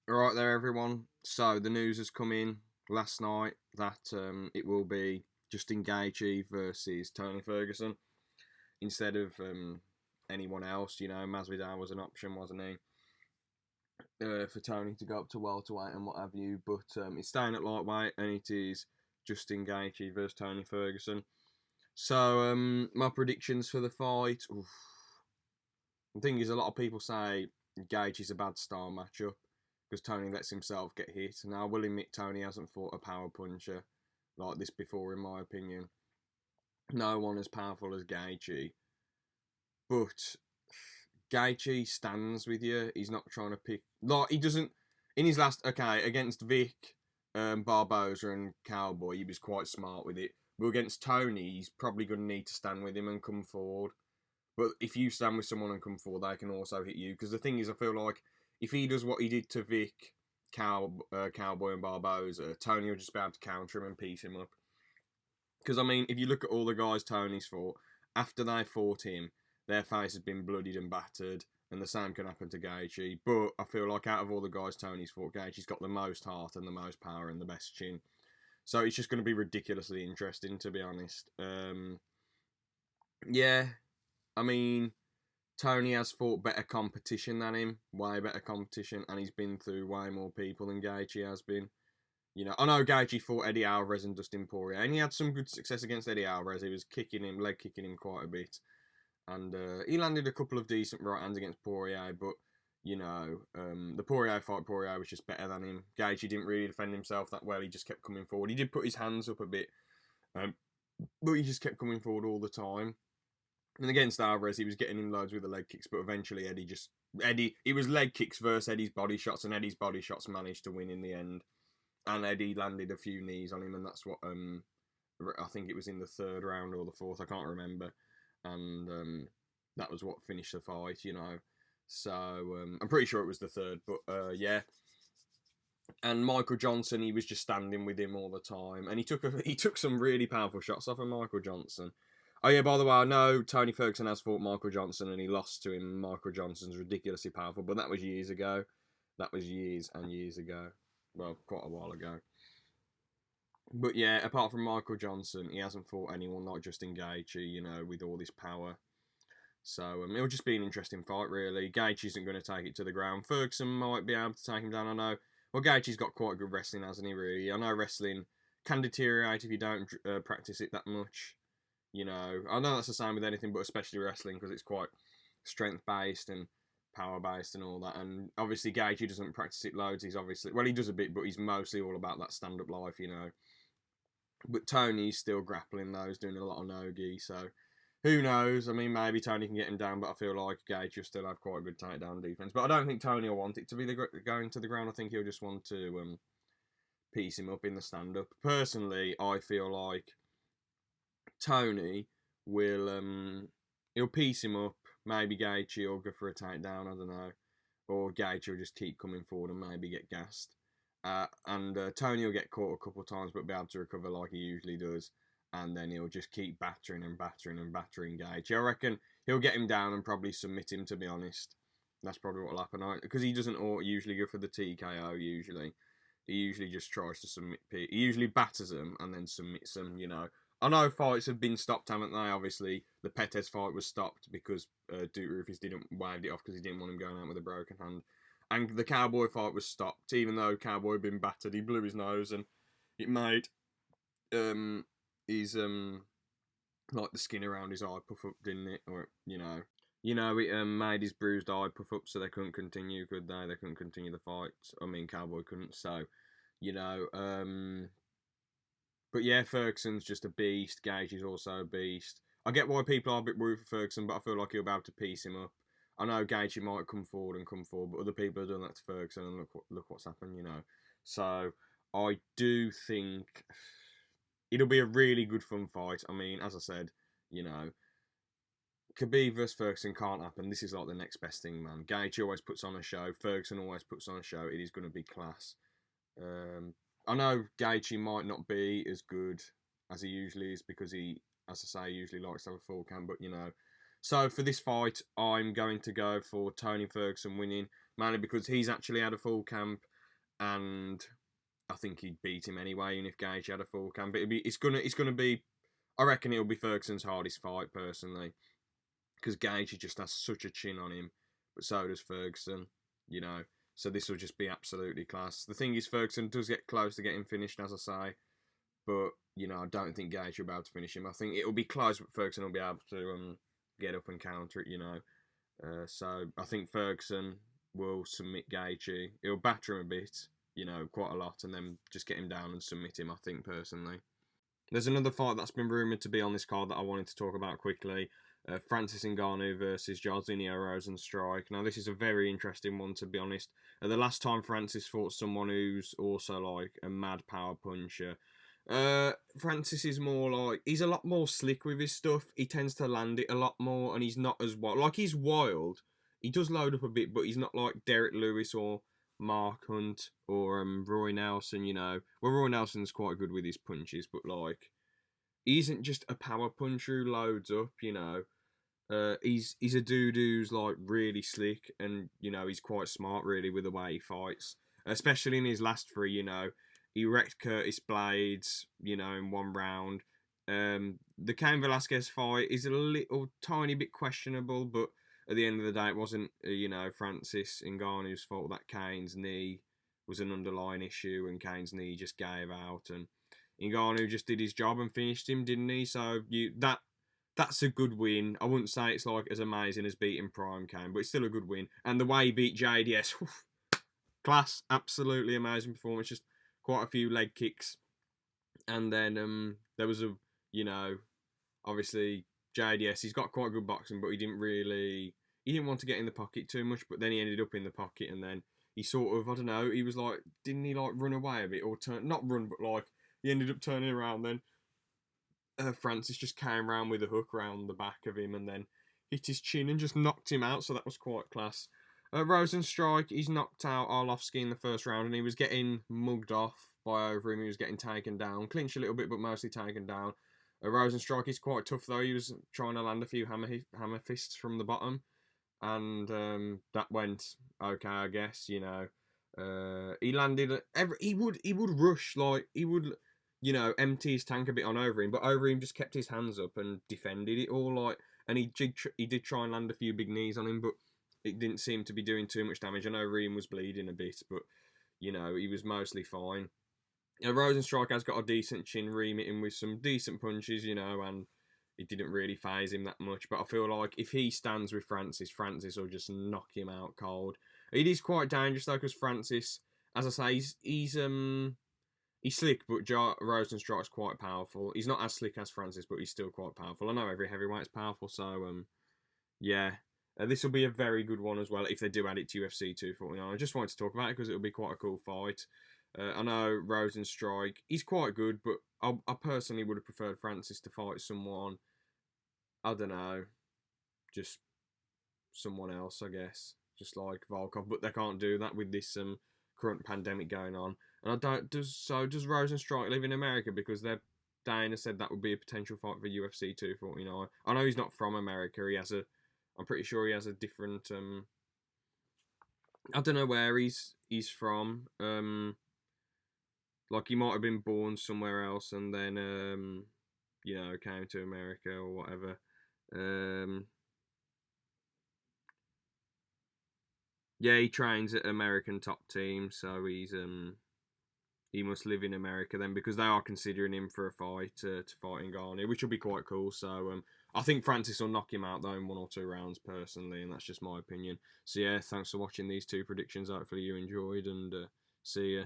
Alright there everyone, so the news has come in last night that it will be Justin Gaethje versus Tony Ferguson instead of anyone else. Masvidal was an option, wasn't he, for Tony to go up to welterweight and what have you, but it's staying at lightweight and it is Justin Gaethje versus Tony Ferguson. So my predictions for the fight, the thing is, a lot of people say Gaethje's a bad style matchup because Tony lets himself get hit. Now, I will admit Tony hasn't fought a power puncher like this before, in my opinion. No one as powerful as Gaethje. But Gaethje stands with you. He's not trying to pick... Like, he doesn't... In his last... Okay, against Vic, Barboza and Cowboy, he was quite smart with it. But against Tony, he's probably going to need to stand with him and come forward. But if you stand with someone and come forward, they can also hit you. Because the thing is, I feel like if he does what he did to Vic, Cowboy and Barboza, Tony will just be able to counter him and piece him up. Because, I mean, if you look at all the guys Tony's fought, after they fought him, their face has been bloodied and battered, and the same can happen to Gaethje. But I feel like out of all the guys Tony's fought, Gaethje's got the most heart and the most power and the best chin. So it's just going to be ridiculously interesting, to be honest. Yeah, I mean... Tony has fought better competition than him, way better competition, and he's been through way more people than Gaethje has been. I know Gaethje fought Eddie Alvarez and Dustin Poirier, and he had some good success against Eddie Alvarez. He was leg kicking him quite a bit, and he landed a couple of decent right hands against Poirier, but, the Poirier fight, Poirier was just better than him. Gaethje didn't really defend himself that well, he just kept coming forward. He did put his hands up a bit, but he just kept coming forward all the time. And against Alvarez, he was getting him loads with the leg kicks, but eventually it was leg kicks versus Eddie's body shots, and Eddie's body shots managed to win in the end. And Eddie landed a few knees on him, and that's what, I think it was in the third round or the fourth, I can't remember. And that was what finished the fight, So, I'm pretty sure it was the third, but yeah. And Michael Johnson, he was just standing with him all the time, and he took some really powerful shots off of Michael Johnson. Oh yeah, by the way, I know Tony Ferguson has fought Michael Johnson and he lost to him. Michael Johnson's ridiculously powerful, but that was years ago. That was years and years ago. Well, quite a while ago. But yeah, apart from Michael Johnson, he hasn't fought anyone like Justin Gaethje, with all this power. So it'll just be an interesting fight, really. Gaethje isn't going to take it to the ground. Ferguson might be able to take him down, I know. Well, Gaethje's got quite good wrestling, hasn't he, really? I know wrestling can deteriorate if you don't practice it that much. I know that's the same with anything, but especially wrestling, because it's quite strength-based and power-based and all that. And obviously, Gaethje doesn't practice it loads. He does a bit, but he's mostly all about that stand-up life, But Tony's still grappling those, doing a lot of no-gi, so who knows? I mean, maybe Tony can get him down, but I feel like Gaethje will still have quite a good takedown defense. But I don't think Tony will want it to be going to the ground. I think he'll just want to piece him up in the stand-up. Personally, I feel like Tony will he'll piece him up. Maybe Gaethje will go for a takedown, I don't know. Or Gaethje will just keep coming forward and maybe get gassed. And Tony will get caught a couple of times but be able to recover like he usually does. And then he'll just keep battering and battering and battering Gaethje. I reckon he'll get him down and probably submit him, to be honest. That's probably what will happen. Because he doesn't usually go for the TKO, usually. He usually just tries to submit He usually batters them and then submits them, I know fights have been stopped, haven't they? Obviously, the Pettis fight was stopped because Duke Rufus didn't wave it off because he didn't want him going out with a broken hand. And the Cowboy fight was stopped, even though Cowboy had been battered. He blew his nose and it made his like the skin around his eye puff up, didn't it? Or it made his bruised eye puff up, so they couldn't continue, could they? They couldn't continue the fight. I mean, Cowboy couldn't. So, But yeah, Ferguson's just a beast. Gaethje is also a beast. I get why people are a bit worried for Ferguson, but I feel like he'll be able to piece him up. I know Gaethje might come forward, but other people have done that to Ferguson, and look what's happened, So I do think it'll be a really good fun fight. I mean, as I said, Khabib versus Ferguson can't happen. This is like the next best thing, man. Gaethje always puts on a show. Ferguson always puts on a show. It is going to be class. I know Gaethje might not be as good as he usually is because he, as I say, usually likes to have a full camp, but So for this fight, I'm going to go for Tony Ferguson winning, mainly because he's actually had a full camp and I think he'd beat him anyway, even if Gaethje had a full cam. But it's gonna be. I reckon it'll be Ferguson's hardest fight personally, because Gaethje just has such a chin on him, but so does Ferguson. You know, so this will just be absolutely class. The thing is, Ferguson does get close to getting finished, as I say, but you know, I don't think Gaethje will be able to finish him. I think it'll be close, but Ferguson will be able to get up and counter it. You know, so I think Ferguson will submit Gaethje. He'll batter him a bit, you know, quite a lot, and then just get him down and submit him, I think, personally. There's another fight that's been rumoured to be on this card that I wanted to talk about quickly. Francis Ngannou versus Jairzinho Rozenstruik. Now, this is a very interesting one, to be honest. The last time Francis fought someone who's also like a mad power puncher, Francis is more like, he's a lot more slick with his stuff. He tends to land it a lot more, and he's not as wild. Like, he's wild. He does load up a bit, but he's not like Derek Lewis or Mark Hunt or Roy Nelson, you know. Well, Roy Nelson's quite good with his punches, but like, he isn't just a power puncher who loads up, you know. He's a dude who's like really slick, and you know, he's quite smart really with the way he fights, especially in his last three. You know, he wrecked Curtis Blades, you know, in one round. The Cain Velasquez fight is a little tiny bit questionable, but at the end of the day, it wasn't you know, Francis Ngannou's fault that Cain's knee was an underlying issue, and Cain's knee just gave out, and Ngannou just did his job and finished him, didn't he? So that's a good win. I wouldn't say it's like as amazing as beating Prime Cain, but it's still a good win. And the way he beat JDS, class, absolutely amazing performance. Just quite a few leg kicks, and then there was a, you know, obviously JDS, he's got quite good boxing, but he didn't want to get in the pocket too much. But then he ended up in the pocket, and then he sort of, I don't know, he was like, didn't he like run away a bit or not run, but like he ended up turning around then. Francis just came around with a hook round the back of him and then hit his chin and just knocked him out, so that was quite class. Rozenstruik, he's knocked out Arlovski in the first round, and he was getting mugged off by Overeem. He was getting taken down, clinched a little bit, but mostly taken down. Rozenstruik is quite tough though. He was trying to land a few hammer fists from the bottom, and that went okay, I guess. You know, he landed he would rush, like he would, you know, empty his tank a bit on Overeem, but Overeem just kept his hands up and defended it all, like, and he did try and land a few big knees on him, but it didn't seem to be doing too much damage. I know Overeem was bleeding a bit, but you know, he was mostly fine. Rozenstruik has got a decent chin, Reem him with some decent punches, you know, and it didn't really phase him that much. But I feel like if he stands with Francis, Francis will just knock him out cold. It is quite dangerous though, because Francis, as I say, he's slick, but Rozenstruik's quite powerful. He's not as slick as Francis, but he's still quite powerful. I know every heavyweight's powerful, so yeah. This will be a very good one as well if they do add it to UFC 249. I just wanted to talk about it because it'll be quite a cool fight. I know Rozenstruik, he's quite good, but I personally would have preferred Francis to fight someone, I don't know, just someone else, I guess. Just like Volkov, but they can't do that with this current pandemic going on. And I don't, does Rozenstruik live in America? Because Dana said that would be a potential fight for UFC 249. I know he's not from America. I'm pretty sure he has a different, I don't know where he's from. Like he might have been born somewhere else and then, you know, came to America or whatever. Yeah, he trains at American top team, so he must live in America then, because they are considering him for a fight to fight Ngannou, which will be quite cool. So I think Francis will knock him out though in 1 or 2 rounds personally, and that's just my opinion. So yeah, thanks for watching these 2 predictions. Hopefully you enjoyed, and see ya.